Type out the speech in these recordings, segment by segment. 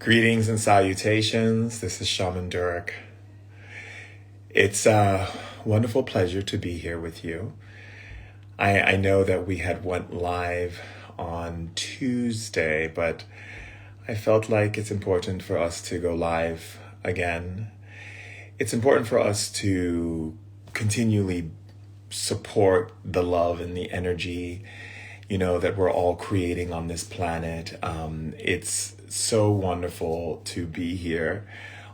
Greetings and salutations. This is Shaman Durek. It's a wonderful pleasure to be here with you. I know that we had went live on Tuesday, but I felt like it's important for us to go live again. It's important for us to continually support the love and the energy, that we're all creating on this planet. It's so wonderful to be here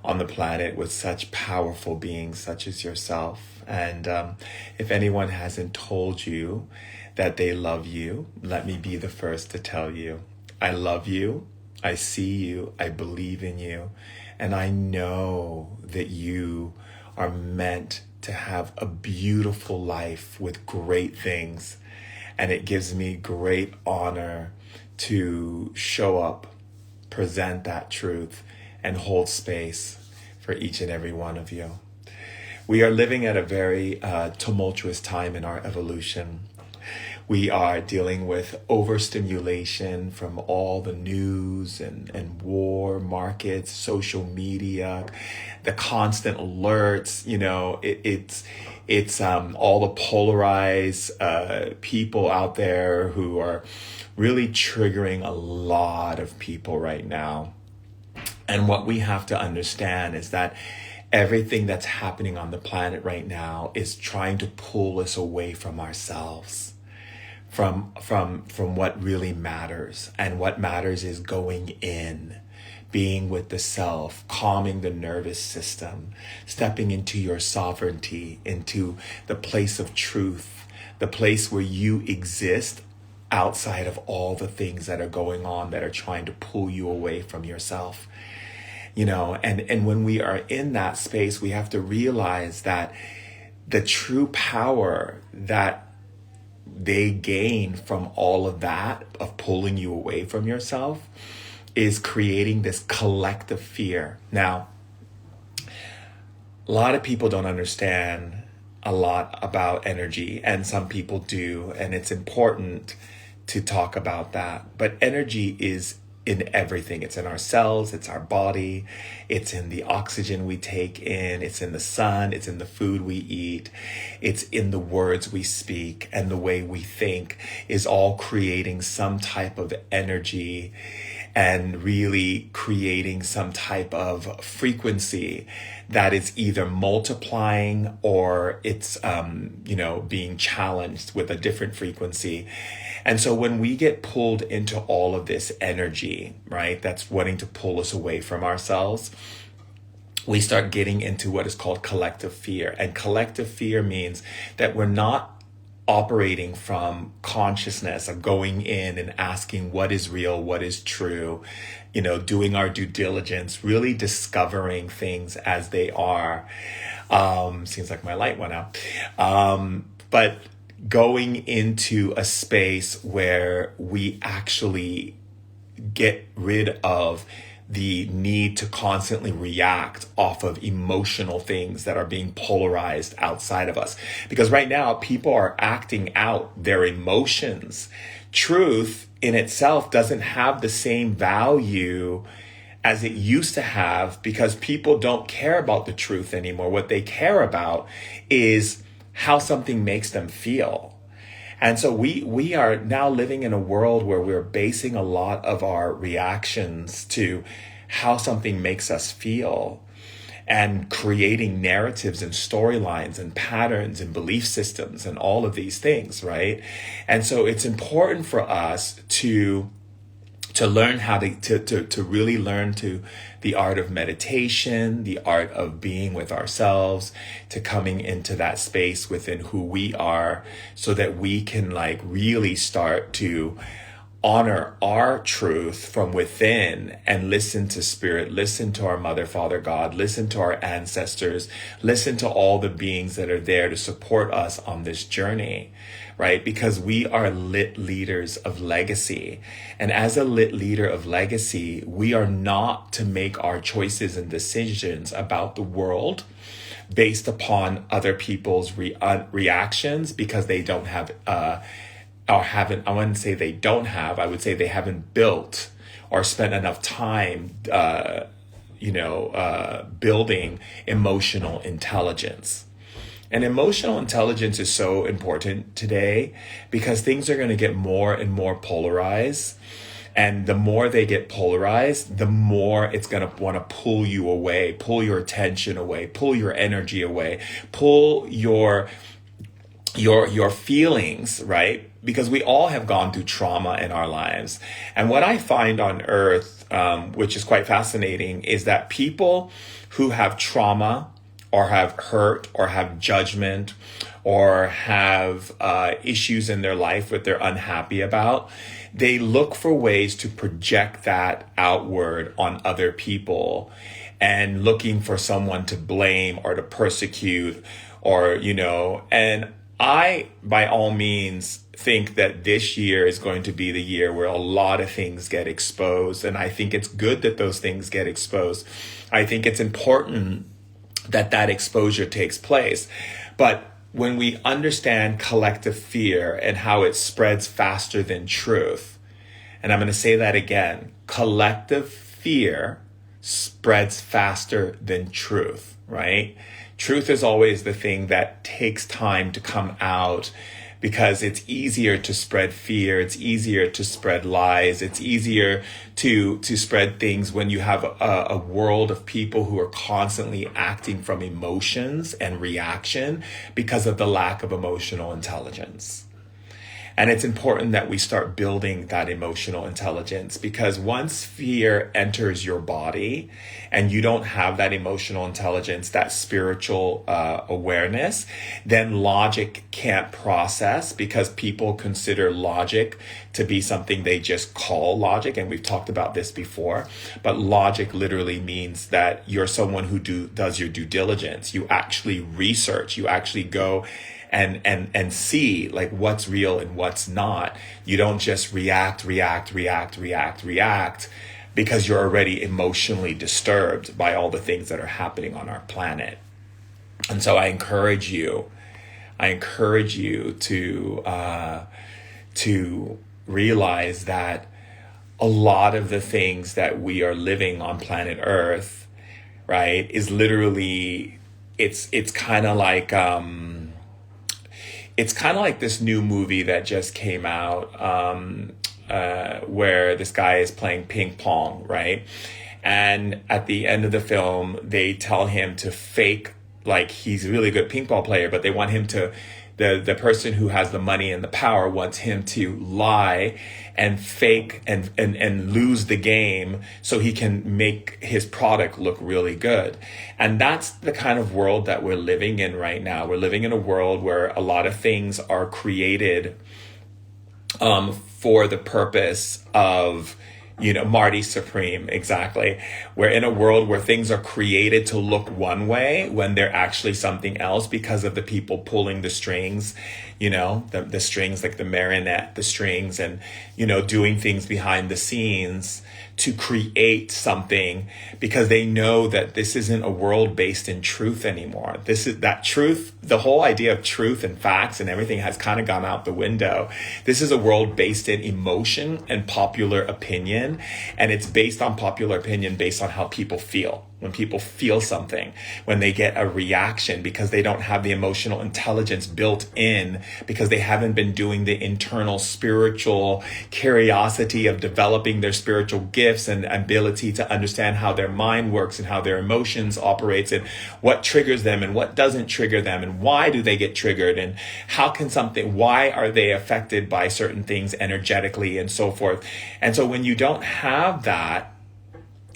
on the planet with such powerful beings such as yourself. And if anyone hasn't told you that they love you, let me be the first to tell you. I love you. I see you. I believe in you. And I know that you are meant to have a beautiful life with great things. And it gives me great honor to show up, present that truth, and hold space for each and every one of you. We are living at a very tumultuous time in our evolution. We are dealing with overstimulation from all the news and war, markets, social media, the constant alerts. It's all the polarized people out there who are really triggering a lot of people right now. And what we have to understand is that everything that's happening on the planet right now is trying to pull us away from ourselves, from what really matters. And what matters is going in, being with the self, calming the nervous system, stepping into your sovereignty, into the place of truth, the place where you exist outside of all the things that are going on that are trying to pull you away from yourself. And when we are in that space, we have to realize that the true power that they gain from all of that, of pulling you away from yourself, is creating this collective fear. Now, a lot of people don't understand a lot about energy, and some people do, and it's important to talk about that. But energy is in everything. It's in our cells, it's our body, it's in the oxygen we take in, it's in the sun, it's in the food we eat, it's in the words we speak, and the way we think is all creating some type of energy and really creating some type of frequency that is either multiplying or it's being challenged with a different frequency. And so when we get pulled into all of this energy, right, that's wanting to pull us away from ourselves, we start getting into what is called collective fear. And collective fear means that we're not operating from consciousness of going in and asking what is real, what is true, doing our due diligence, really discovering things as they are. Seems like my light went out. But going into a space where we actually get rid of the need to constantly react off of emotional things that are being polarized outside of us. Because right now, people are acting out their emotions. Truth in itself doesn't have the same value as it used to have, because people don't care about the truth anymore. What they care about is how something makes them feel. And so we are now living in a world where we're basing a lot of our reactions to how something makes us feel, and creating narratives and storylines and patterns and belief systems and all of these things, right? And so it's important for us to learn how to really learn to the art of meditation, the art of being with ourselves, to coming into that space within who we are, so that we can really start to honor our truth from within and listen to spirit, listen to our mother, father, God, listen to our ancestors, listen to all the beings that are there to support us on this journey, right? Because we are lit leaders of legacy. And as a lit leader of legacy, we are not to make our choices and decisions about the world based upon other people's reactions, because they don't have, or haven't, I wouldn't say they don't have, I would say they haven't built or spent enough time, building emotional intelligence. And emotional intelligence is so important today because things are going to get more and more polarized. And the more they get polarized, the more it's going to want to pull you away, pull your attention away, pull your energy away, pull your feelings, right? Because we all have gone through trauma in our lives. And what I find on earth, which is quite fascinating, is that people who have trauma or have hurt or have judgment or have issues in their life that they're unhappy about, they look for ways to project that outward on other people and looking for someone to blame or to persecute or, and I, by all means, think that this year is going to be the year where a lot of things get exposed. And I think it's good that those things get exposed. I think it's important that that exposure takes place. But when we understand collective fear and how it spreads faster than truth, and I'm going to say that again, collective fear spreads faster than truth, right? Truth is always the thing that takes time to come out because it's easier to spread fear. It's easier to spread lies. It's easier to spread things when you have a world of people who are constantly acting from emotions and reaction because of the lack of emotional intelligence. And it's important that we start building that emotional intelligence because once fear enters your body and you don't have that emotional intelligence, that spiritual awareness, then logic can't process because people consider logic to be something they just call logic. And we've talked about this before, but logic literally means that you're someone who does your due diligence. You actually research, you actually go and see like what's real and what's not. You don't just react because you're already emotionally disturbed by all the things that are happening on our planet. And so I encourage you to realize that a lot of the things that we are living on planet Earth, right, is literally it's kind of like this new movie that just came out where this guy is playing ping pong, right? And at the end of the film, they tell him to fake like he's a really good ping pong player, but they want him to, the person who has the money and the power wants him to lie and fake and lose the game so he can make his product look really good. And that's the kind of world that we're living in right now. We're living in a world where a lot of things are created for the purpose of, Marty Supreme, exactly. We're in a world where things are created to look one way when they're actually something else because of the people pulling the strings, the strings like the marionette, the strings and, doing things behind the scenes to create something because they know that this isn't a world based in truth anymore. This is that truth, the whole idea of truth and facts and everything has kind of gone out the window. This is a world based in emotion and popular opinion. And it's based on popular opinion based on how people feel. When people feel something, when they get a reaction because they don't have the emotional intelligence built in, because they haven't been doing the internal spiritual curiosity of developing their spiritual gifts and ability to understand how their mind works and how their emotions operates and what triggers them and what doesn't trigger them and why do they get triggered and why are they affected by certain things energetically and so forth. And so when you don't have that,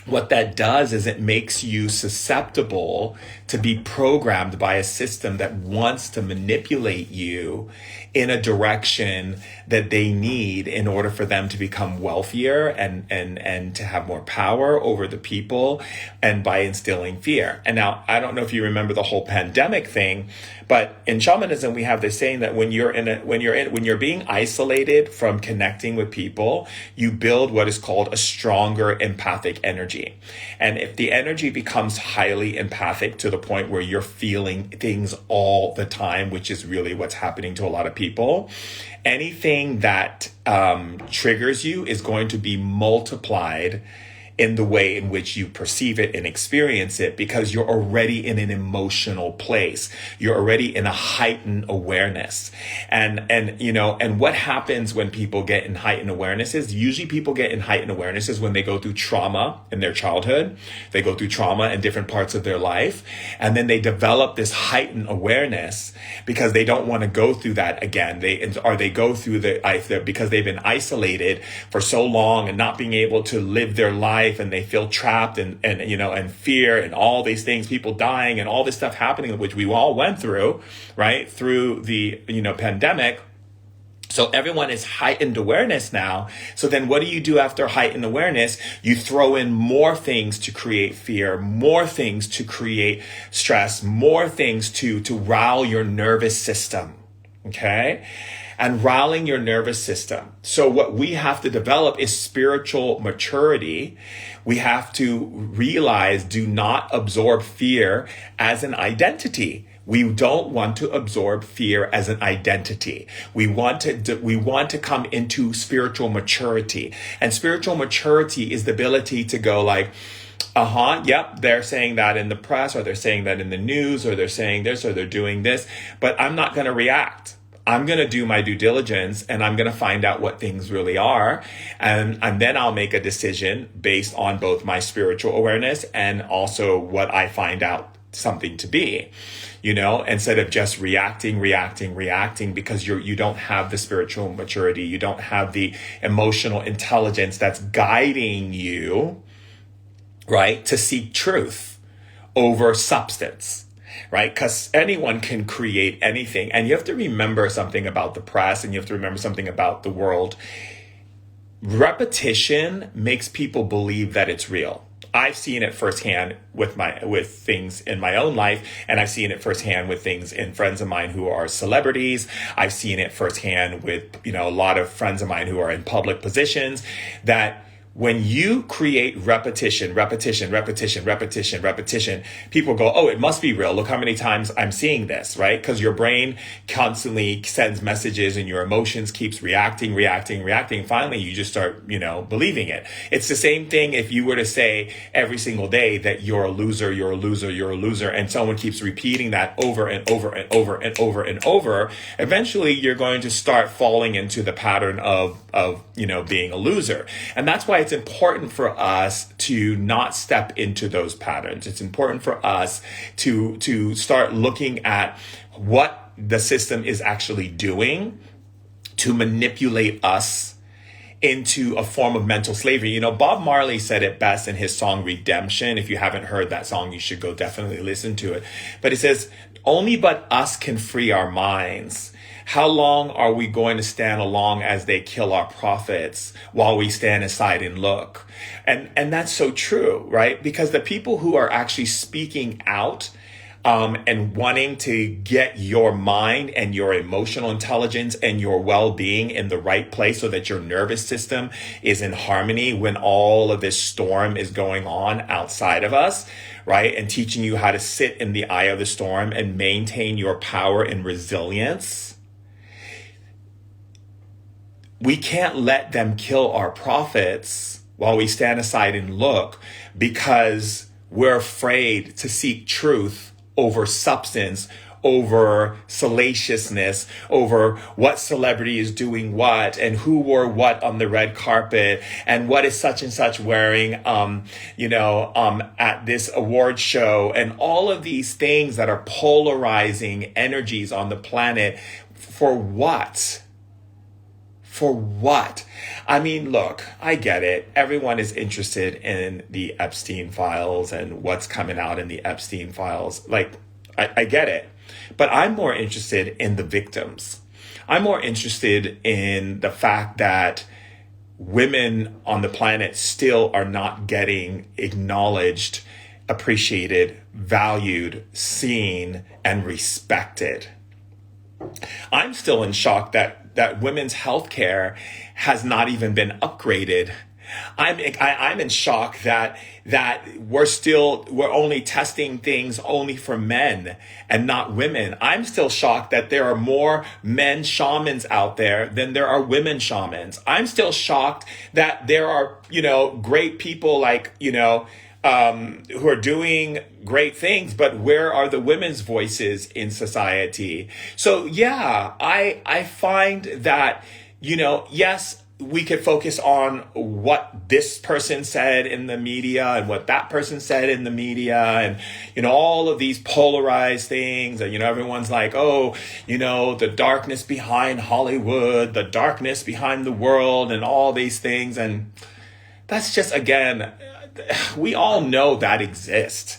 what that does is it makes you susceptible to be programmed by a system that wants to manipulate you in a direction that they need in order for them to become wealthier and to have more power over the people and by instilling fear. And now, I don't know if you remember the whole pandemic thing, but in shamanism, we have this saying that when you're being isolated from connecting with people, you build what is called a stronger empathic energy energy. And if the energy becomes highly empathic to the point where you're feeling things all the time, which is really what's happening to a lot of people, anything that triggers you is going to be multiplied in the way in which you perceive it and experience it, because you're already in an emotional place. You're already in a heightened awareness. And what happens when people get in heightened awarenesses? Usually people get in heightened awarenesses when they go through trauma in their childhood. They go through trauma in different parts of their life. And then they develop this heightened awareness because they don't want to go through that again. They go through because they've been isolated for so long and not being able to live their life, and they feel trapped and fear and all these things, people dying and all this stuff happening, which we all went through, right? Through the, pandemic. So everyone is heightened awareness now. So then what do you do after heightened awareness? You throw in more things to create fear, more things to create stress, more things to rile your nervous system. Okay? And riling your nervous system. So what we have to develop is spiritual maturity. We have to realize, do not absorb fear as an identity. We don't want to absorb fear as an identity. We want to come into spiritual maturity. And spiritual maturity is the ability to go like, yep, they're saying that in the press, or they're saying that in the news, or they're saying this, or they're doing this, but I'm not going to react. I'm going to do my due diligence, and I'm going to find out what things really are. And then I'll make a decision based on both my spiritual awareness and also what I find out something to be, instead of just reacting because you don't have the spiritual maturity. You don't have the emotional intelligence that's guiding you, right, to seek truth over substance. Right? Because anyone can create anything. And you have to remember something about the press, and you have to remember something about the world. Repetition makes people believe that it's real. I've seen it firsthand with things in my own life, and I've seen it firsthand with things in friends of mine who are celebrities. I've seen it firsthand with, a lot of friends of mine who are in public positions, that when you create repetition, people go, oh, it must be real. Look how many times I'm seeing this, right? Because your brain constantly sends messages and your emotions keeps reacting. Finally, you just start, believing it. It's the same thing if you were to say every single day that you're a loser, and someone keeps repeating that over and over. Eventually, you're going to start falling into the pattern of being a loser. And that's why it's important for us to not step into those patterns. It's important for us to start looking at what the system is actually doing to manipulate us into a form of mental slavery. Bob Marley said it best in his song Redemption. If you haven't heard that song, you should go definitely listen to it. But he says, only but us can free our minds. How long are we going to stand along as they kill our prophets while we stand aside and look? And that's so true, right? Because the people who are actually speaking out and wanting to get your mind and your emotional intelligence and your well-being in the right place so that your nervous system is in harmony when all of this storm is going on outside of us, right? And teaching you how to sit in the eye of the storm and maintain your power and resilience. We can't let them kill our prophets while we stand aside and look, because we're afraid to seek truth over substance, over salaciousness, over what celebrity is doing what and who wore what on the red carpet and what is such and such wearing, at this award show, and all of these things that are polarizing energies on the planet. For what? For what? I mean, look, I get it. Everyone is interested in the Epstein files and what's coming out in the Epstein files. Like, I get it. But I'm more interested in the victims. I'm more interested in the fact that women on the planet still are not getting acknowledged, appreciated, valued, seen, and respected. I'm still in shock that women's health care has not even been upgraded I'm in shock that we're only testing things only for men and not women. I'm still shocked that there are more men shamans out there than there are women shamans. I'm still shocked that there are, great people like, who are doing great things, but where are the women's voices in society? So yeah, I find that, yes, we could focus on what this person said in the media and what that person said in the media and, all of these polarized things. And, everyone's like, oh, the darkness behind Hollywood, the darkness behind the world and all these things. And that's just, again, we all know that exists.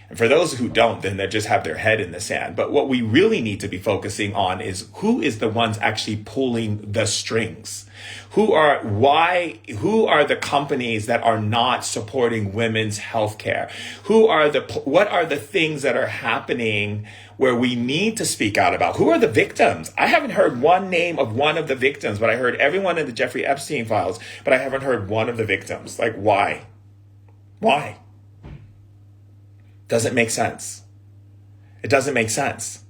And for those who don't, then they just have their head in the sand. But what we really need to be focusing on is who is the ones actually pulling the strings? Who are the companies that are not supporting women's health care? What are the things that are happening where we need to speak out about? Who are the victims? I haven't heard one name of one of the victims, but I heard everyone in the Jeffrey Epstein files, but I haven't heard one of the victims. Like, why? Why? Doesn't make sense. It doesn't make sense.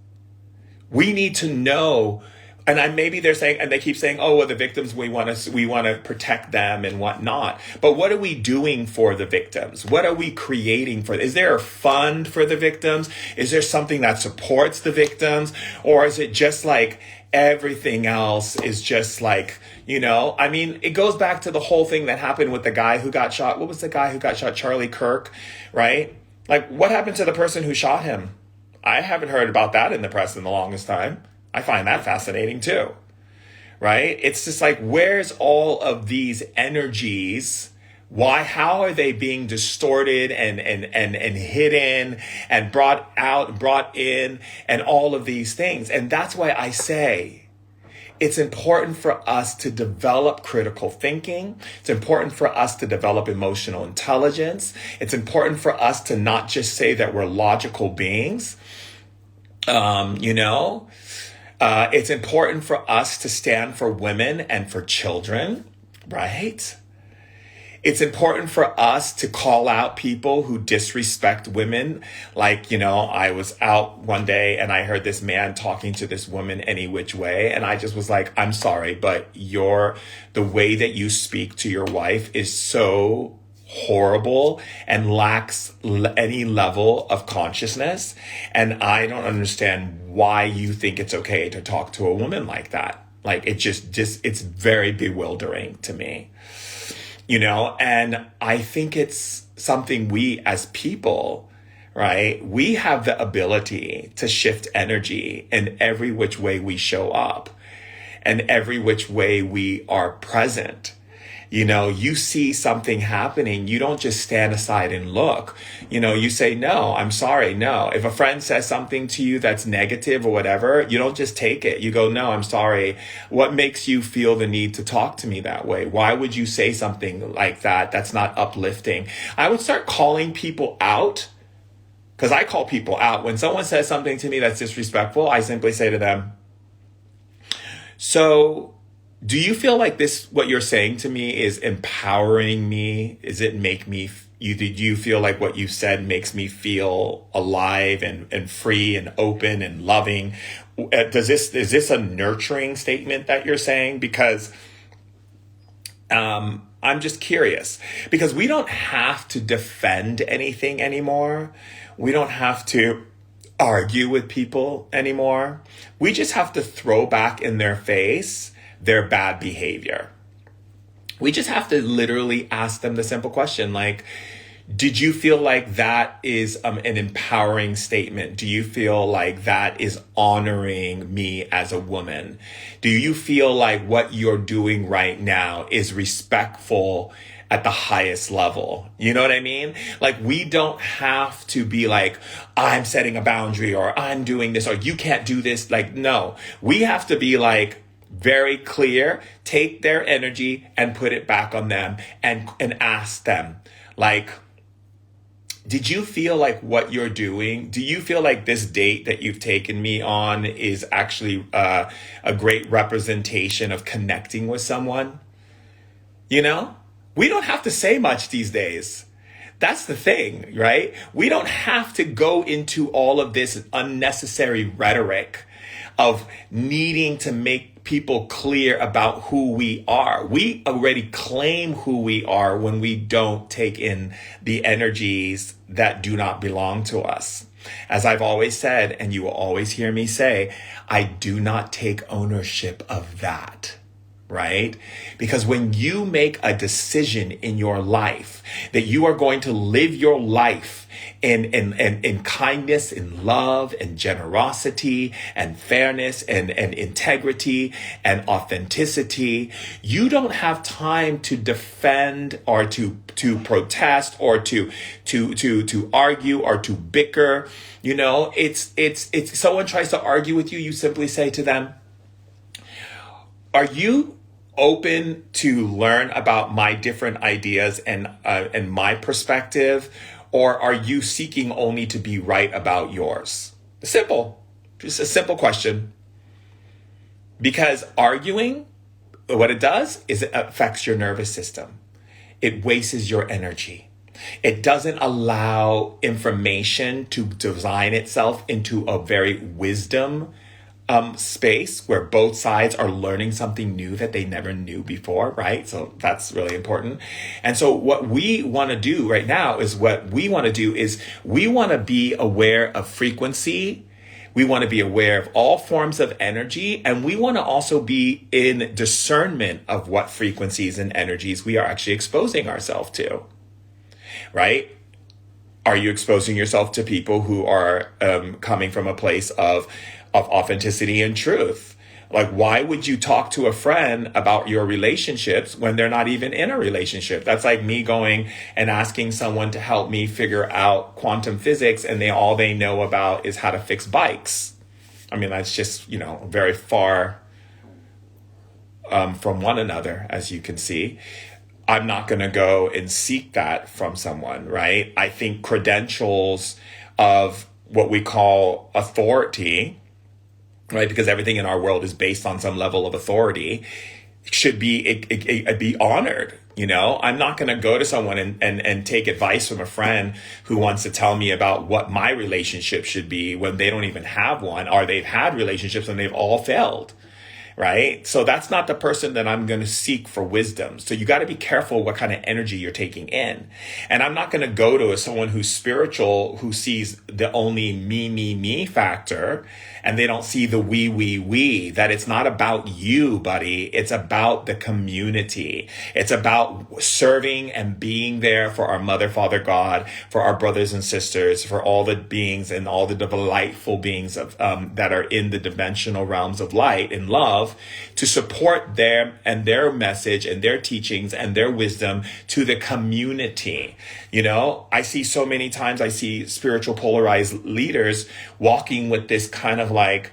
We need to know, and maybe they're saying, and they keep saying, oh, well, the victims, we want to protect them and whatnot. But what are we doing for the victims? What are we creating for? Is there a fund for the victims? Is there something that supports the victims? Or is it just like everything else is just like, it goes back to the whole thing that happened with the guy who got shot. What was the guy who got shot? Charlie Kirk, right? Like, what happened to the person who shot him? I haven't heard about that in the press in the longest time. I find that fascinating too, right? It's just like, where's all of these energies? How are they being distorted and hidden and brought in and all of these things? And that's why I say, it's important for us to develop critical thinking. It's important for us to develop emotional intelligence. It's important for us to not just say that we're logical beings. It's important for us to stand for women and for children, right? It's important for us to call out people who disrespect women. Like, I was out one day and I heard this man talking to this woman any which way. And I just was like, I'm sorry, but the way that you speak to your wife is so horrible and lacks any level of consciousness. And I don't understand why you think it's okay to talk to a woman like that. Like, it's very bewildering to me. And I think it's something we as people, right? We have the ability to shift energy in every which way we show up and every which way we are present. You see something happening, you don't just stand aside and look. You say, no, I'm sorry, no. If a friend says something to you that's negative or whatever, you don't just take it. You go, no, I'm sorry. What makes you feel the need to talk to me that way? Why would you say something like that that's not uplifting? I would start calling people out, because I call people out. When someone says something to me that's disrespectful, I simply say to them, so do you feel like what you're saying to me is empowering me? Does it make me, do you feel like what you said makes me feel alive and free and open and loving? Is this a nurturing statement that you're saying? Because I'm just curious, because we don't have to defend anything anymore. We don't have to argue with people anymore. We just have to throw back in their face their bad behavior. We just have to literally ask them the simple question, like, did you feel like that is an empowering statement? Do you feel like that is honoring me as a woman? Do you feel like what you're doing right now is respectful at the highest level? You know what I mean? Like, we don't have to be like, I'm setting a boundary, or I'm doing this, or you can't do this. Like, no, we have to be like, very clear, take their energy and put it back on them and ask them, like, did you feel like what you're doing? Do you feel like this date that you've taken me on is actually a great representation of connecting with someone? We don't have to say much these days. That's the thing, right? We don't have to go into all of this unnecessary rhetoric of needing to make people clear about who we are. We already claim who we are when we don't take in the energies that do not belong to us. As I've always said, and you will always hear me say, I do not take ownership of that. Right? Because when you make a decision in your life that you are going to live your life in kindness, in love, and generosity, and fairness, and integrity, and authenticity, you don't have time to defend or to protest or to argue or to bicker. You know, it's someone tries to argue with you, you simply say to them, are you open to learn about my different ideas and my perspective, or are you seeking only to be right about yours? Simple, just a simple question. Because arguing, what it does is it affects your nervous system. It wastes your energy. It doesn't allow information to design itself into a very wisdom space where both sides are learning something new that they never knew before, right? So that's really important. And so what we want to do right now is we want to be aware of frequency. We want to be aware of all forms of energy, and we want to also be in discernment of what frequencies and energies we are actually exposing ourselves to, right? Are you exposing yourself to people who are coming from a place of authenticity and truth? Like, why would you talk to a friend about your relationships when they're not even in a relationship? That's like me going and asking someone to help me figure out quantum physics, and all they know about is how to fix bikes. I mean, that's just, very far from one another, as you can see. I'm not going to go and seek that from someone, right? I think credentials of what we call authority, right? Because everything in our world is based on some level of authority, should be honored. I'm not going to go to someone and take advice from a friend who wants to tell me about what my relationship should be when they don't even have one, or they've had relationships and they've all failed. Right? So that's not the person that I'm going to seek for wisdom. So you got to be careful what kind of energy you're taking in. And I'm not going to go to someone who's spiritual, who sees the only me factor, and they don't see the we, that it's not about you, buddy. It's about the community. It's about serving and being there for our Mother, Father, God, for our brothers and sisters, for all the beings and all the delightful beings of that are in the dimensional realms of light and love, to support them and their message and their teachings and their wisdom to the community. I see so many times, I see spiritual polarized leaders walking with this kind of like,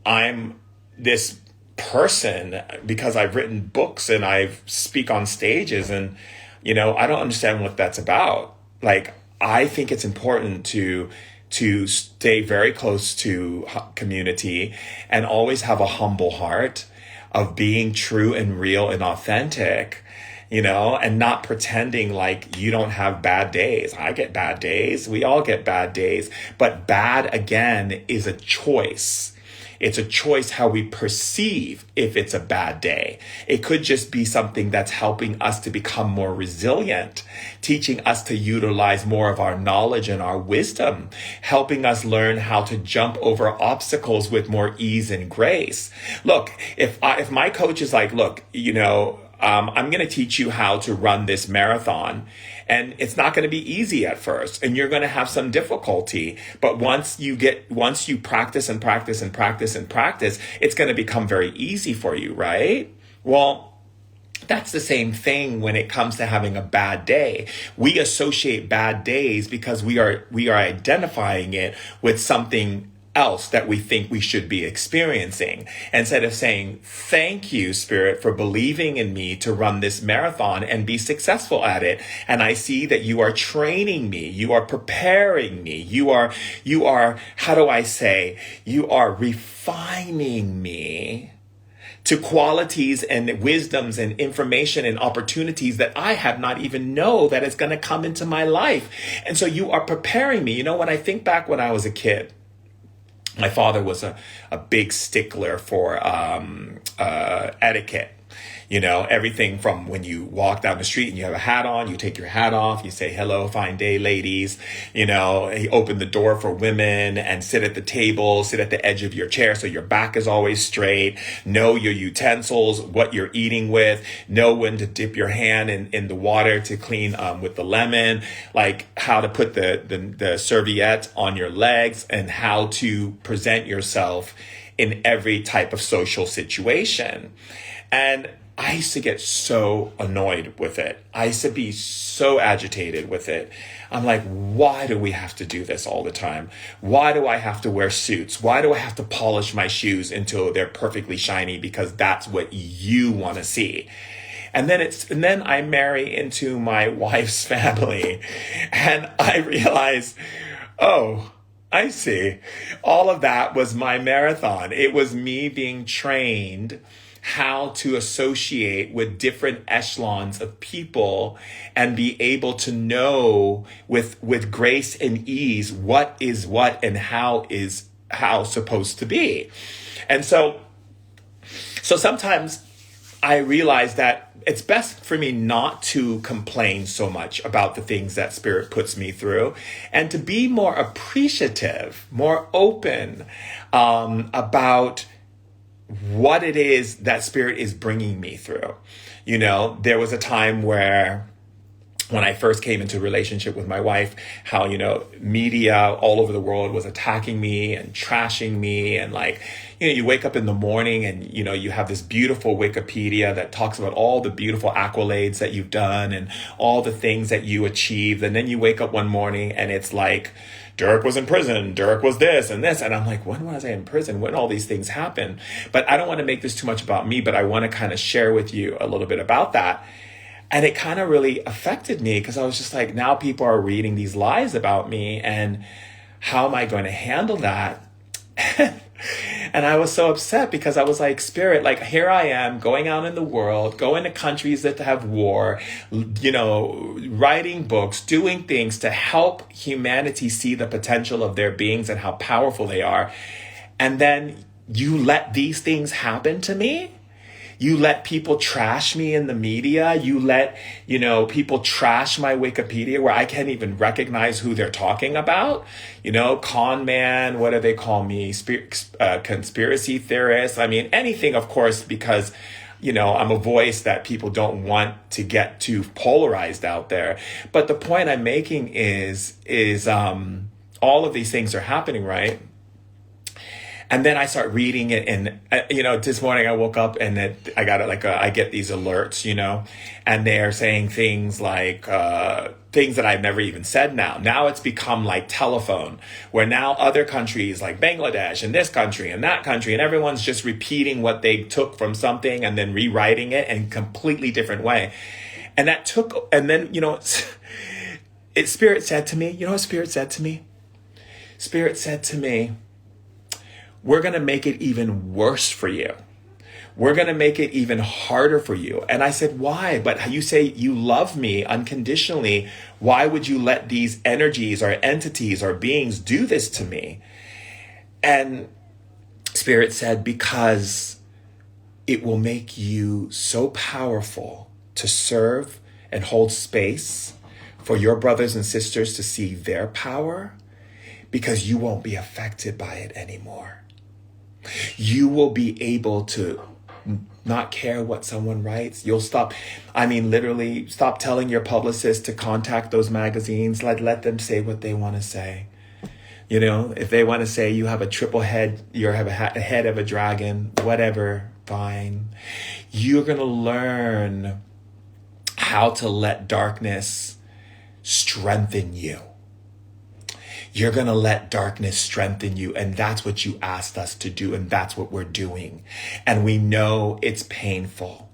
I'm this person because I've written books and I speak on stages, and I don't understand what that's about. Like, I think it's important to stay very close to community and always have a humble heart of being true and real and authentic, and not pretending like you don't have bad days. I get bad days. We all get bad days. But bad, again, is a choice. It's a choice how we perceive if it's a bad day. It could just be something that's helping us to become more resilient, teaching us to utilize more of our knowledge and our wisdom, helping us learn how to jump over obstacles with more ease and grace. Look, if my coach is like, look, I'm going to teach you how to run this marathon, and it's not going to be easy at first, and you're going to have some difficulty. But once you practice and practice and practice and practice, it's going to become very easy for you, right? Well, that's the same thing when it comes to having a bad day. We associate bad days because we are identifying it with something else that we think we should be experiencing, instead of saying, thank you, Spirit, for believing in me to run this marathon and be successful at it. And I see that you are training me. You are preparing me. You are, how do I say, you are refining me to qualities and wisdoms and information and opportunities that I have not even know that is going to come into my life. And so you are preparing me. When I think back when I was a kid, my father was a big stickler for etiquette. Everything from when you walk down the street and you have a hat on, you take your hat off, you say, hello, fine day, ladies. He opened the door for women and sit at the table, sit at the edge of your chair so your back is always straight. Know your utensils, what you're eating with, know when to dip your hand in the water to clean with the lemon, like how to put the serviette on your legs and how to present yourself in every type of social situation. And I used to get so annoyed with it. I used to be so agitated with it. I'm like, why do we have to do this all the time? Why do I have to wear suits? Why do I have to polish my shoes until they're perfectly shiny because that's what you want to see? And then I marry into my wife's family and I realize, oh, I see. All of that was my marathon. It was me being trained how to associate with different echelons of people and be able to know with grace and ease what is what and how is how supposed to be. And so sometimes I realize that it's best for me not to complain so much about the things that Spirit puts me through and to be more appreciative, more open about what it is that Spirit is bringing me through. There was a time when I first came into a relationship with my wife, how, media all over the world was attacking me and trashing me. And you wake up in the morning and, you have this beautiful Wikipedia that talks about all the beautiful accolades that you've done and all the things that you achieved. And then you wake up one morning and it's like, Durek was in prison, Durek was this and this. And I'm like, when was I in prison? When all these things happen? But I don't want to make this too much about me, but I want to kind of share with you a little bit about that. And it kind of really affected me because I was just like, now people are reading these lies about me and how am I going to handle that? And I was so upset because I was like, Spirit, here I am going out in the world, going to countries that have war, writing books, doing things to help humanity see the potential of their beings and how powerful they are. And then you let these things happen to me? You let people trash me in the media. You let, people trash my Wikipedia where I can't even recognize who they're talking about. Con man, what do they call me? Conspiracy theorist. I mean, anything, of course, because, I'm a voice that people don't want to get too polarized out there. But the point I'm making is all of these things are happening, right? And then I start reading it, and this morning I woke up and I got I get these alerts, and they're saying things like things that I've never even said now. Now it's become like telephone, where now other countries like Bangladesh and this country and that country, and everyone's just repeating what they took from something and then rewriting it in a completely different way. And Spirit said to me, what Spirit said to me? Spirit said to me, we're going to make it even worse for you. We're going to make it even harder for you. And I said, why? But you say you love me unconditionally. Why would you let these energies or entities or beings do this to me? And Spirit said, because it will make you so powerful to serve and hold space for your brothers and sisters to see their power, because you won't be affected by it anymore. You will be able to not care what someone writes. You'll literally stop telling your publicist to contact those magazines. Let them say what they want to say. If they want to say you have a triple head, you have a head of a dragon, whatever, fine. You're going to learn how to let darkness strengthen you. You're going to let darkness strengthen you. And that's what you asked us to do. And that's what we're doing. And we know it's painful.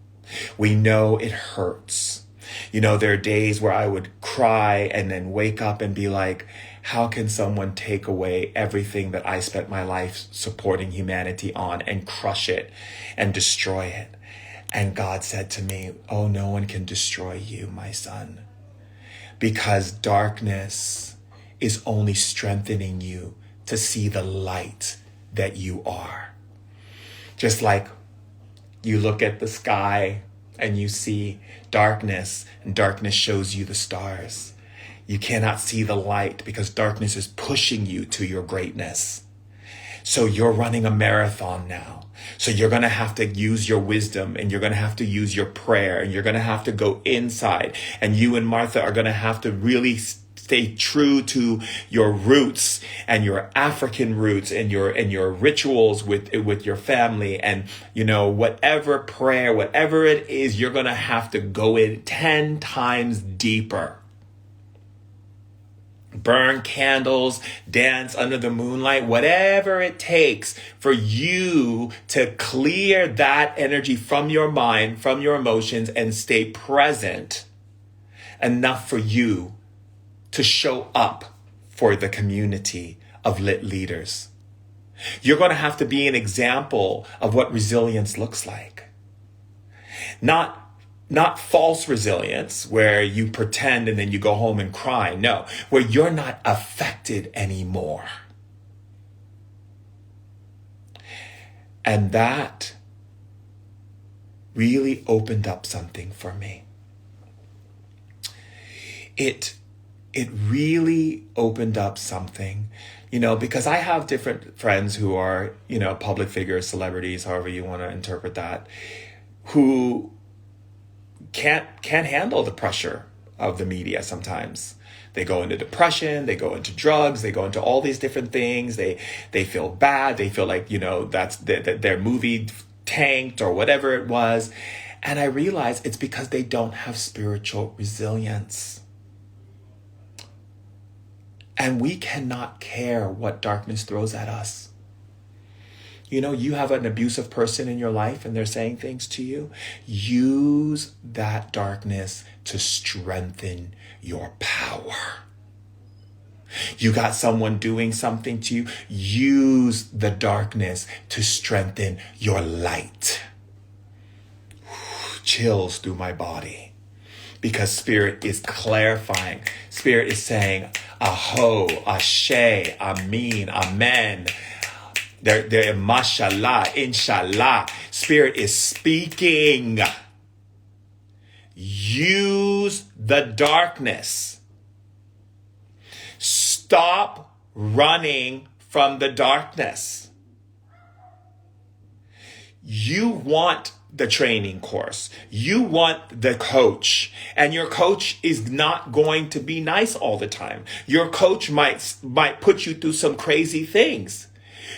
We know it hurts. There are days where I would cry and then wake up and be like, How can someone take away everything that I spent my life supporting humanity on and crush it and destroy it? And God said to me, oh, no one can destroy you, my son, because darkness is only strengthening you to see the light that you are. Just like you look at the sky and you see darkness, and darkness shows you the stars. You cannot see the light because darkness is pushing you to your greatness. So you're running a marathon now. So you're going to have to use your wisdom, and you're going to have to use your prayer, and you're going to have to go inside. And you and Martha are going to have to really stay true to your roots and your African roots and your rituals with your family. And, whatever prayer, whatever it is, you're going to have to go in 10 times deeper. Burn candles, dance under the moonlight, whatever it takes for you to clear that energy from your mind, from your emotions, and stay present enough for you to show up for the community of lit leaders. You're going to have to be an example of what resilience looks like. Not false resilience where you pretend and then you go home and cry. No, where you're not affected anymore. And that really opened up something for me. It really opened up something, because I have different friends who are, public figures, celebrities, however you want to interpret that, who can't handle the pressure of the media sometimes. They go into depression, they go into drugs, they go into all these different things. They feel bad. They feel like, that's their movie tanked or whatever it was. And I realize it's because they don't have spiritual resilience. And we cannot care what darkness throws at us. You have an abusive person in your life and they're saying things to you. Use that darkness to strengthen your power. You got someone doing something to you. Use the darkness to strengthen your light. Chills through my body. Because Spirit is clarifying. Spirit is saying, Aho, Ashe, Amin, Amen. They're mashallah, inshallah. Spirit is speaking. Use the darkness. Stop running from the darkness. You want the training course. You want the coach. And your coach is not going to be nice all the time. Your coach might put you through some crazy things.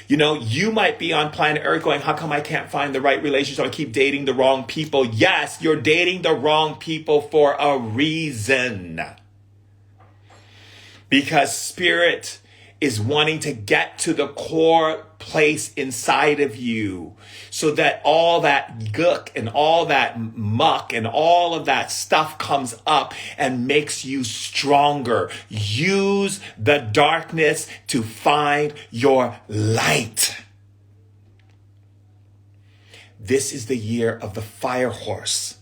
You might be on planet Earth going, how come I can't find the right relationship? I keep dating the wrong people. Yes, you're dating the wrong people for a reason. Because Spirit is wanting to get to the core place inside of you so that all that gook and all that muck and all of that stuff comes up and makes you stronger. Use the darkness to find your light. This is the year of the fire horse.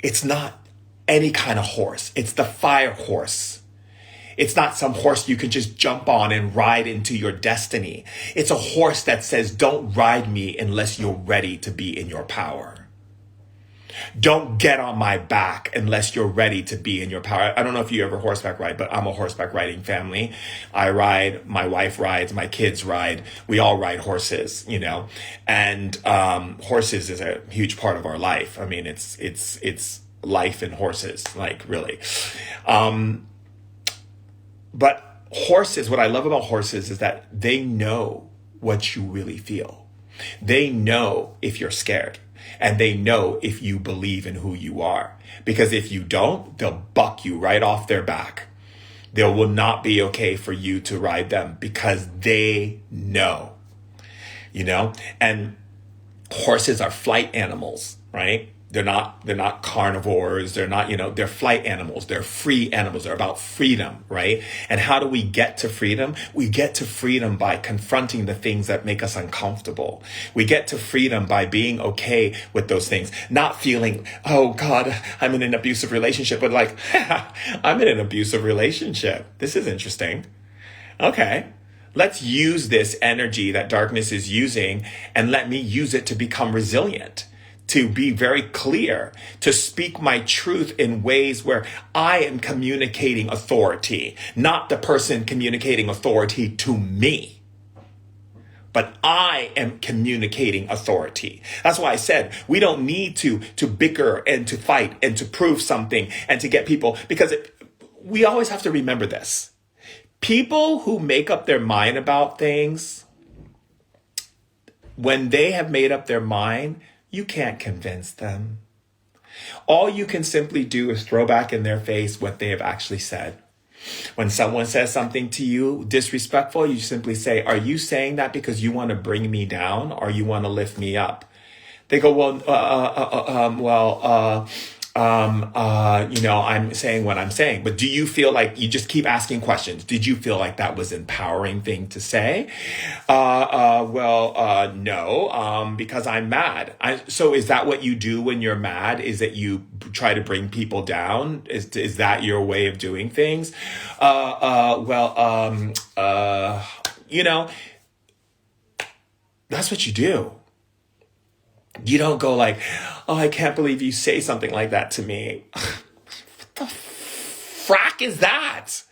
It's not any kind of horse. It's the fire horse. It's not some horse you can just jump on and ride into your destiny. It's a horse that says, don't ride me unless you're ready to be in your power. Don't get on my back unless you're ready to be in your power. I don't know if you ever horseback ride, but I'm a horseback riding family. I ride, my wife rides, my kids ride. We all ride horses, and horses is a huge part of our life. I mean, it's life in horses, like really. But horses, what I love about horses is that they know what you really feel. They know if you're scared, and they know if you believe in who you are. Because if you don't, they'll buck you right off their back. They will not be okay for you to ride them because they know, and horses are flight animals, right? They're not carnivores. They're not, they're flight animals. They're free animals. They're about freedom, right? And how do we get to freedom? We get to freedom by confronting the things that make us uncomfortable. We get to freedom by being okay with those things, not feeling, oh God, I'm in an abusive relationship, but like, I'm in an abusive relationship. This is interesting. Okay. Let's use this energy that darkness is using and let me use it to become resilient, to be very clear, to speak my truth in ways where I am communicating authority, not the person communicating authority to me, but I am communicating authority. That's why I said we don't need to bicker and to fight and to prove something and to get people, because we always have to remember this. People who make up their mind about things, when they have made up their mind, you can't convince them. All you can simply do is throw back in their face what they have actually said. When someone says something to you disrespectful, you simply say, are you saying that because you want to bring me down or you want to lift me up? They go, I'm saying what I'm saying, but do you feel like you just keep asking questions? Did you feel like that was an empowering thing to say? No, because I'm mad. So is that what you do when you're mad? Is that you try to bring people down? Is that your way of doing things? That's what you do. You don't go like, oh, I can't believe you say something like that to me. What the frack is that?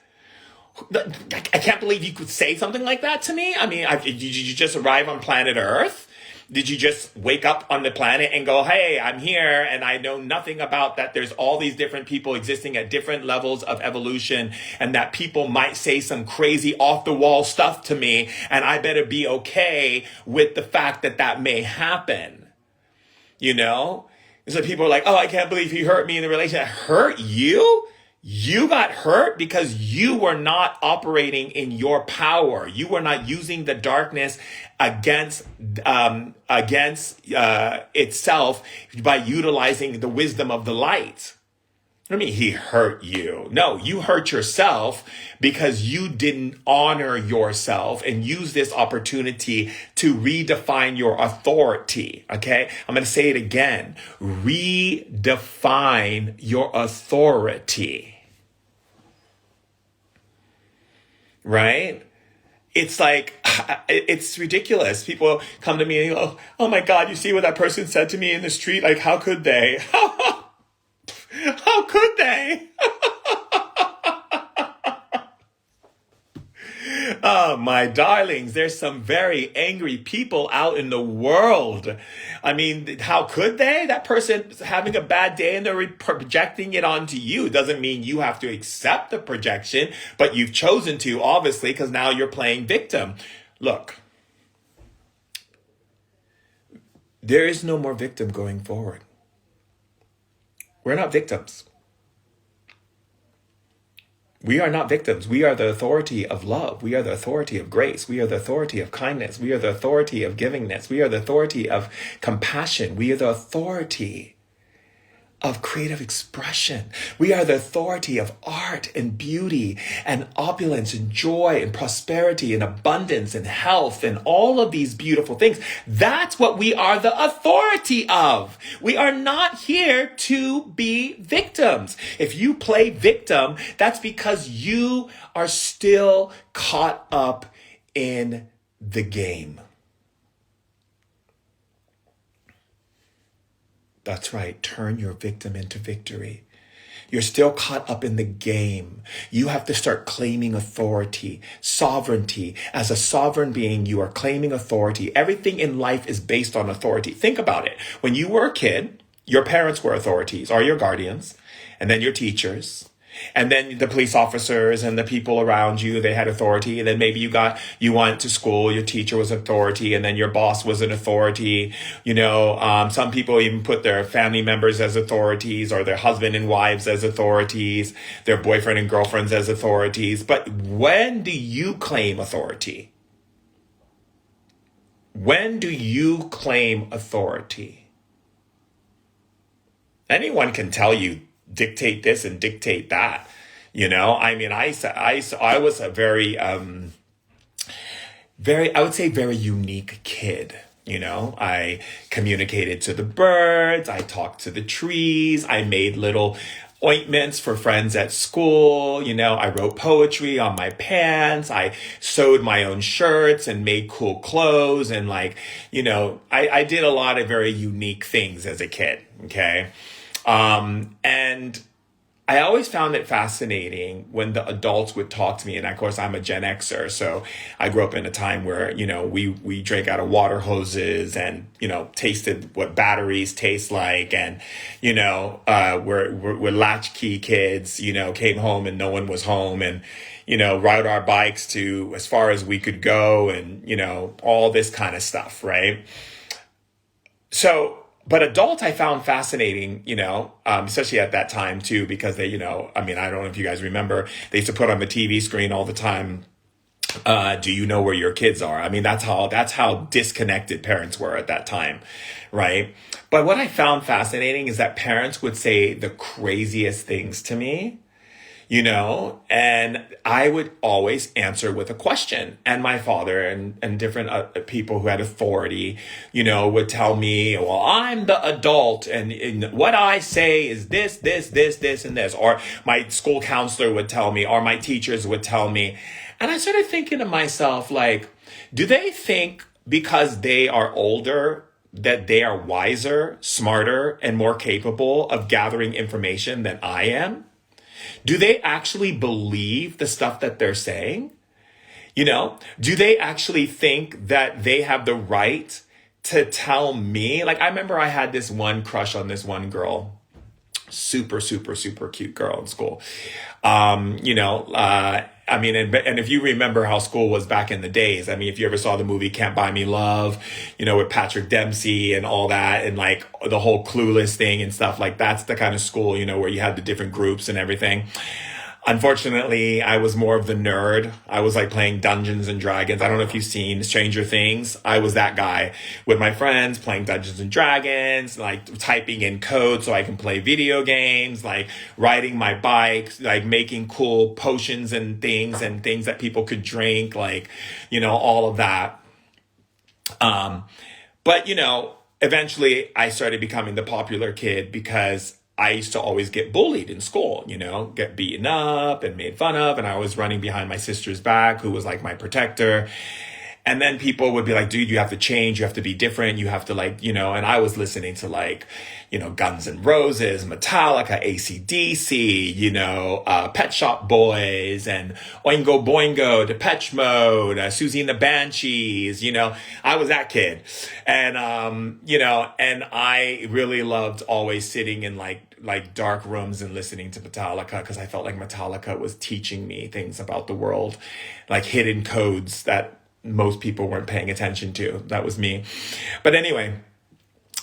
I can't believe you could say something like that to me. I mean, did you just arrive on planet Earth? Did you just wake up on the planet and go, hey, I'm here and I know nothing about that? There's all these different people existing at different levels of evolution and that people might say some crazy off the wall stuff to me and I better be okay with the fact that that may happen. So people are like, oh, I can't believe he hurt me in the relationship. Hurt you? You got hurt because you were not operating in your power. You were not using the darkness against itself by utilizing the wisdom of the light. I mean, he hurt you. No, you hurt yourself because you didn't honor yourself and use this opportunity to redefine your authority. Okay. I'm going to say it again. Redefine your authority. Right? It's like, it's ridiculous. People come to me and go, oh my God, you see what that person said to me in the street? Like, how could they? How could they? Oh, my darlings, there's some very angry people out in the world. I mean, how could they? That person's having a bad day and they're projecting it onto you. It doesn't mean you have to accept the projection, but you've chosen to, obviously, because now you're playing victim. Look, there is no more victim going forward. We're not victims. We are not victims. We are the authority of love. We are the authority of grace. We are the authority of kindness. We are the authority of givingness. We are the authority of compassion. We are the authority of creative expression. We are the authority of art and beauty and opulence and joy and prosperity and abundance and health and all of these beautiful things. That's what we are the authority of. We are not here to be victims. If you play victim, that's because you are still caught up in the game. That's right. Turn your victim into victory. You're still caught up in the game. You have to start claiming authority, sovereignty. As a sovereign being, you are claiming authority. Everything in life is based on authority. Think about it. When you were a kid, your parents were authorities or your guardians, and then your teachers. And then the police officers and the people around you, they had authority. And then maybe you went to school, your teacher was authority, and then your boss was an authority. Some people even put their family members as authorities or their husband and wives as authorities, their boyfriend and girlfriends as authorities. But when do you claim authority? When do you claim authority? Anyone can tell you dictate this and dictate that. I mean, I was a I would say very unique kid. I communicated to the birds, I talked to the trees, I made little ointments for friends at school. I wrote poetry on my pants, I sewed my own shirts and made cool clothes. And I did a lot of very unique things as a kid. Okay. And I always found it fascinating when the adults would talk to me. And of course, I'm a Gen Xer. So I grew up in a time where, we drank out of water hoses and, tasted what batteries taste like. And, we're latchkey kids, came home and no one was home, and, ride our bikes to as far as we could go, and, all this kind of stuff. Right. But adult I found fascinating, especially at that time too, because they, I mean, I don't know if you guys remember, they used to put on the TV screen all the time, do you know where your kids are? I mean, that's how disconnected parents were at that time, right? But what I found fascinating is that parents would say the craziest things to me, and I would always answer with a question. And my father and different people who had authority, would tell me, well, I'm the adult, and what I say is this, and this. Or my school counselor would tell me, or my teachers would tell me. And I started thinking to myself, like, do they think because they are older that they are wiser, smarter, and more capable of gathering information than I am? Do they actually believe the stuff that they're saying? Do they actually think that they have the right to tell me? Like, I remember I had this one crush on this one girl, super, super, super cute girl in school. I mean, and if you remember how school was back in the days, I mean, if you ever saw the movie Can't Buy Me Love, with Patrick Dempsey and all that, and like the whole Clueless thing and stuff, like that's the kind of school, where you had the different groups and everything. Unfortunately, I was more of the nerd. I was like playing Dungeons and Dragons. I don't know if you've seen Stranger Things. I was that guy with my friends playing Dungeons and Dragons, like typing in code so I can play video games, like riding my bike, like making cool potions and things that people could drink, like, all of that. But eventually I started becoming the popular kid because I used to always get bullied in school, get beaten up and made fun of. And I was running behind my sister's back, who was like my protector. And then people would be like, dude, you have to change. You have to be different. You have to and I was listening to like, Guns N' Roses, Metallica, AC/DC, Pet Shop Boys and Oingo Boingo, Depeche Mode, Susie and the Banshees, I was that kid. And, and I really loved always sitting in like dark rooms and listening to Metallica, because I felt like Metallica was teaching me things about the world, like hidden codes that most people weren't paying attention to. That was me. But anyway,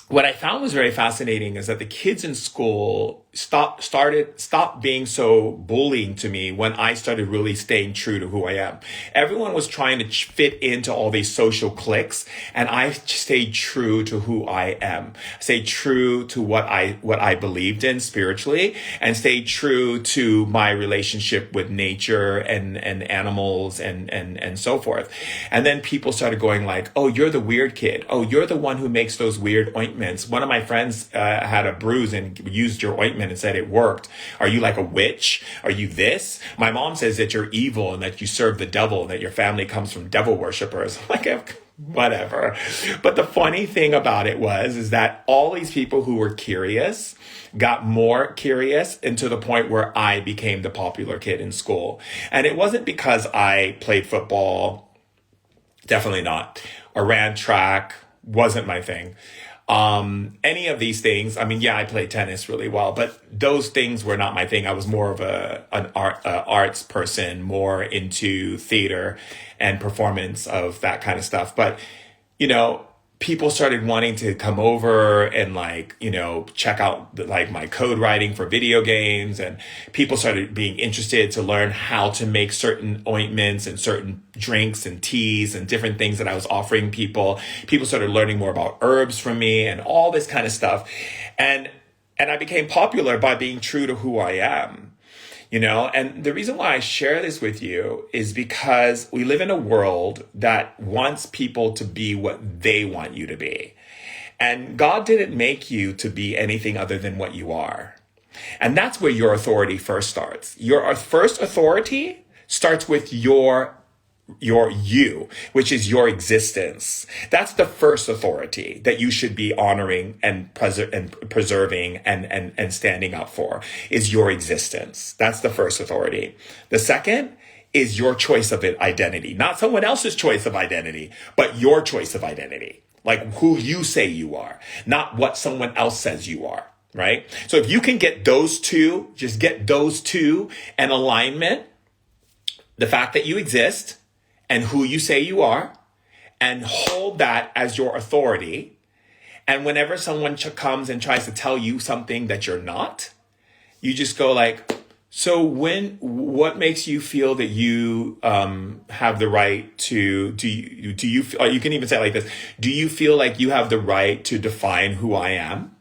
what I found was very fascinating is that the kids in school stopped being so bullying to me when I started really staying true to who I am. Everyone was trying to fit into all these social cliques, and I stayed true to who I am. Stayed true to what I believed in spiritually, and stayed true to my relationship with nature and animals and so forth. And then people started going like, oh, you're the weird kid. Oh, you're the one who makes those weird ointments. One of my friends had a bruise and used your ointment and said it worked. Are you like a witch? Are you this? My mom says that you're evil and that you serve the devil and that your family comes from devil worshippers. I'm like, whatever. But the funny thing about it is that all these people who were curious got more curious, and to the point where I became the popular kid in school. And it wasn't because I played football. Definitely not. Or ran track. Wasn't my thing. Any of these things, I mean, yeah, I played tennis really well, but those things were not my thing. I was more of an arts person, more into theater and performance of that kind of stuff. But, people started wanting to come over and check out my code writing for video games, and people started being interested to learn how to make certain ointments and certain drinks and teas and different things that I was offering people. People started learning more about herbs from me and all this kind of stuff. And And I became popular by being true to who I am. And the reason why I share this with you is because we live in a world that wants people to be what they want you to be. And God didn't make you to be anything other than what you are. And that's where your authority first starts. Your first authority starts with your you, which is your existence. That's the first authority that you should be honoring and preserving and standing up for, is your existence. That's the first authority. The second is your choice of identity, not someone else's choice of identity, but your choice of identity, like who you say you are, not what someone else says you are. Right? So if you can get those two, just get those two in alignment, the fact that you exist and who you say you are, and hold that as your authority. And whenever someone comes and tries to tell you something that you're not, you just go like, so what makes you feel that you have the right to, or you can even say it like this, do you feel like you have the right to define who I am?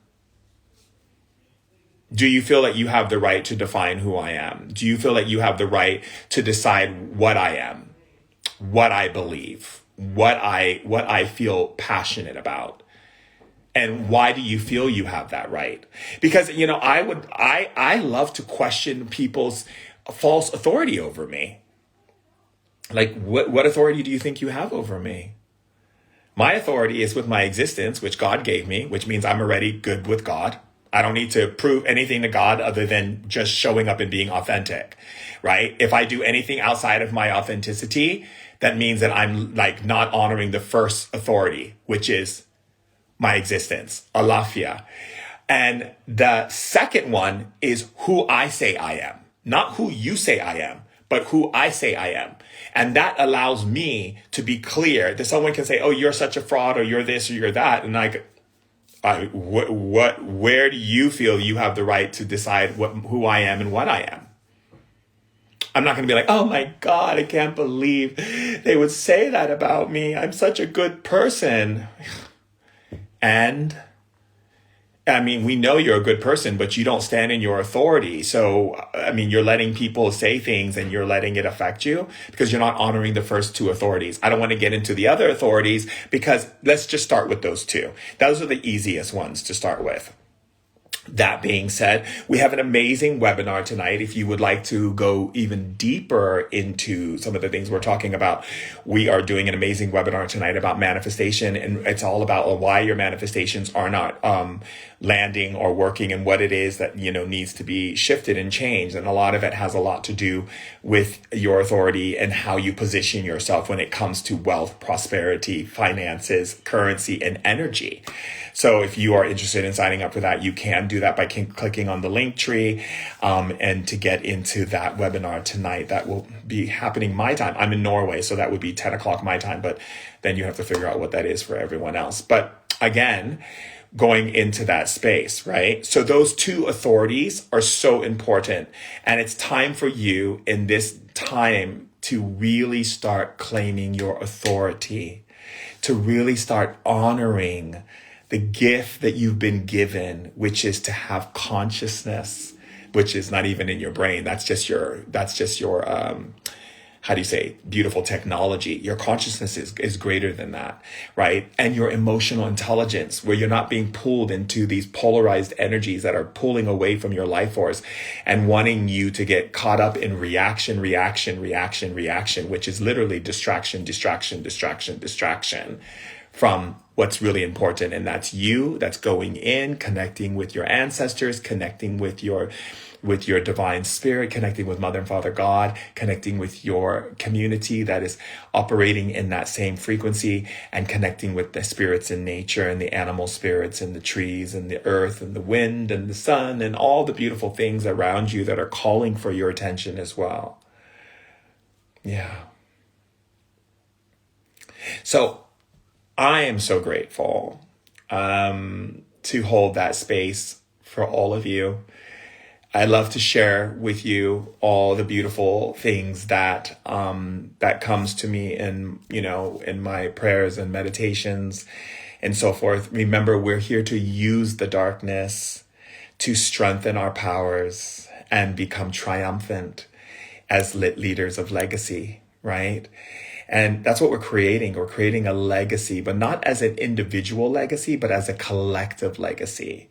Do you feel that you have the right to define who I am? Do you feel that you have the right to decide what I am, what I believe, what I feel passionate about? And why do you feel you have that right? Because, I love to question people's false authority over me. Like, what authority do you think you have over me? My authority is with my existence, which God gave me, which means I'm already good with God. I don't need to prove anything to God other than just showing up and being authentic, right? If I do anything outside of my authenticity, that means that I'm like not honoring the first authority, which is my existence, alafia. And the second one is who I say I am, not who you say I am, but who I say I am. And that allows me to be clear that someone can say, oh, you're such a fraud, or you're this, or you're that. And where do you feel you have the right to decide who I am and what I am? I'm not going to be like, oh my God, I can't believe they would say that about me. I'm such a good person. And I mean, we know you're a good person, but you don't stand in your authority. So, I mean, you're letting people say things and you're letting it affect you because you're not honoring the first two authorities. I don't want to get into the other authorities because let's just start with those two. Those are the easiest ones to start with. That being said, we have an amazing webinar tonight. If you would like to go even deeper into some of the things we're talking about, we are doing an amazing webinar tonight about manifestation. And it's all about why your manifestations are not landing or working, and what it is that, needs to be shifted and changed. And a lot of it has a lot to do with your authority and how you position yourself when it comes to wealth, prosperity, finances, currency, and energy. So if you are interested in signing up for that, you can do that by clicking on the link tree. And to get into that webinar tonight, that will be happening my time. I'm in Norway, so that would be 10 o'clock my time, but then you have to figure out what that is for everyone else. But again, going into that space, right? So those two authorities are so important. And it's time for you in this time to really start claiming your authority, to really start honoring the gift that you've been given, which is to have consciousness, which is not even in your brain. That's just your how do you say, beautiful technology. Your consciousness is greater than that, right? And your emotional intelligence, where you're not being pulled into these polarized energies that are pulling away from your life force and wanting you to get caught up in reaction, which is literally distraction from what's really important. And that's you, that's going in, connecting with your ancestors, connecting with your divine spirit, connecting with Mother and Father God, connecting with your community that is operating in that same frequency, and connecting with the spirits in nature and the animal spirits and the trees and the earth and the wind and the sun and all the beautiful things around you that are calling for your attention as well. Yeah. So I am so grateful to hold that space for all of you. I love to share with you all the beautiful things that that comes to me in my prayers and meditations and so forth. Remember, we're here to use the darkness to strengthen our powers and become triumphant as lit leaders of legacy, right? And that's what we're creating. We're creating a legacy, but not as an individual legacy, but as a collective legacy.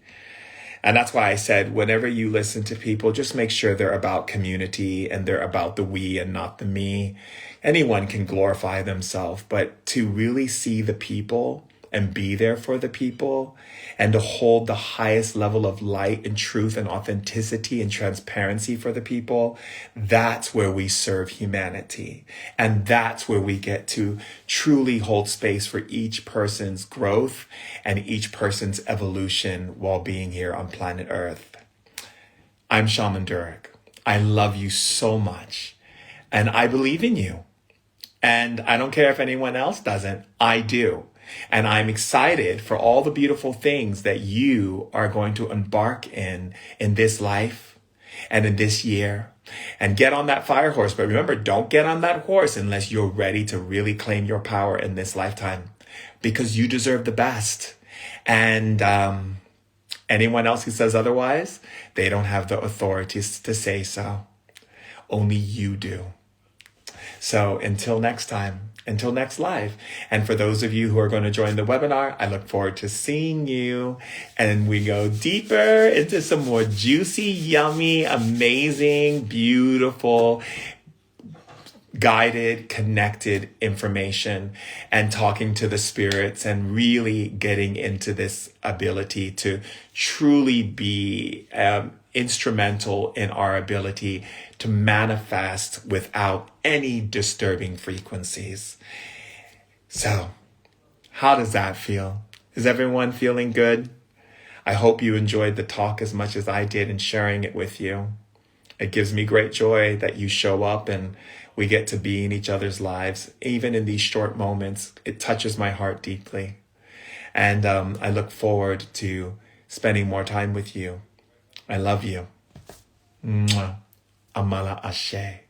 And that's why I said, whenever you listen to people, just make sure they're about community and they're about the we and not the me. Anyone can glorify themselves, but to really see the people and be there for the people and to hold the highest level of light and truth and authenticity and transparency for the people, that's where we serve humanity. And that's where we get to truly hold space for each person's growth and each person's evolution while being here on planet Earth. I'm Shaman Durek. I love you so much. And I believe in you. And I don't care if anyone else doesn't. I do. And I'm excited for all the beautiful things that you are going to embark in this life and in this year. And get on that fire horse. But remember, don't get on that horse unless you're ready to really claim your power in this lifetime, because you deserve the best. And anyone else who says otherwise, they don't have the authorities to say so. Only you do. So until next time, until next live. And for those of you who are going to join the webinar, I look forward to seeing you. And we go deeper into some more juicy, yummy, amazing, beautiful, guided, connected information and talking to the spirits and really getting into this ability to truly be instrumental in our ability to manifest without any disturbing frequencies. So, how does that feel? Is everyone feeling good? I hope you enjoyed the talk as much as I did in sharing it with you. It gives me great joy that you show up and we get to be in each other's lives. Even in these short moments, it touches my heart deeply. And I look forward to spending more time with you. I love you. Mwah. Amala Ashe.